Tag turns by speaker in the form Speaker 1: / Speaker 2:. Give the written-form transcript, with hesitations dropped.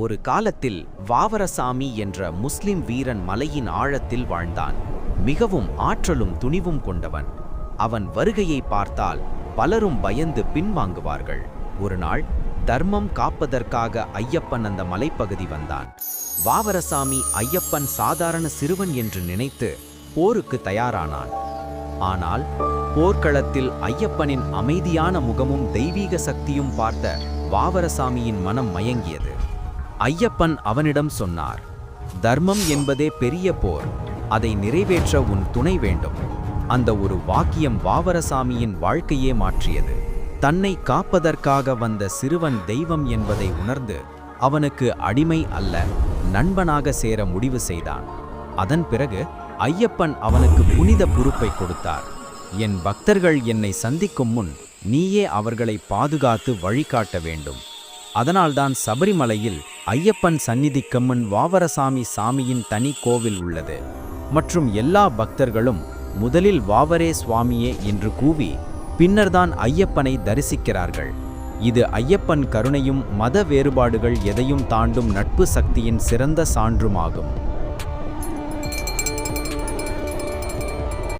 Speaker 1: ஒரு காலத்தில் வாவரசாமி என்ற முஸ்லிம் வீரன் மலையின் ஆழத்தில் வாழ்ந்தான். மிகவும் ஆற்றலும் துணிவும் கொண்டவன். அவன் வருகையை பார்த்தால் பலரும் பயந்து பின்வாங்குவார்கள். ஒரு நாள் தர்மம் காப்பதற்காக ஐயப்பன் அந்த மலைப்பகுதி வந்தான். வாவரசாமி ஐயப்பன் சாதாரண சிறுவன் என்று நினைத்து போருக்கு தயாரானான். ஆனால் போர்க்களத்தில் ஐயப்பனின் அமைதியான முகமும் தெய்வீக சக்தியும் பார்த்த வாவரசாமியின் மனம் மயங்கியது. ஐயப்பன் அவனிடம் சொன்னார், தர்மம் என்பதே பெரிய போர், அதை நிறைவேற்ற உன் துணை வேண்டும். அந்த ஒரு வாக்கியம் வாவரசாமியின் வாழ்க்கையே மாற்றியது. தன்னை காப்பதற்காக வந்த சிறுவன் தெய்வம் என்பதை உணர்ந்து அவனுக்கு அடிமை அல்ல, நண்பனாக சேர முடிவு செய்தான். அதன் பிறகு ஐயப்பன் அவனுக்கு புனித பொறுப்பை கொடுத்தார். என் பக்தர்கள் என்னை சந்திக்கும் முன் நீயே அவர்களை பாதுகாத்து வழிகாட்ட வேண்டும். அதனால்தான் சபரிமலையில் ஐயப்பன் சந்நிதிக்கு முன் வாவரசாமி சாமியின் தனி கோவில் உள்ளது. மற்றும் எல்லா பக்தர்களும் முதலில் வாவரே சுவாமியே என்று கூவி பின்னர்தான் ஐயப்பனை தரிசிக்கிறார்கள். இது ஐயப்பன் கருணையும் மத வேறுபாடுகள் எதையும் தாண்டும் நட்பு சக்தியின் சிறந்த சான்றுமாகும்.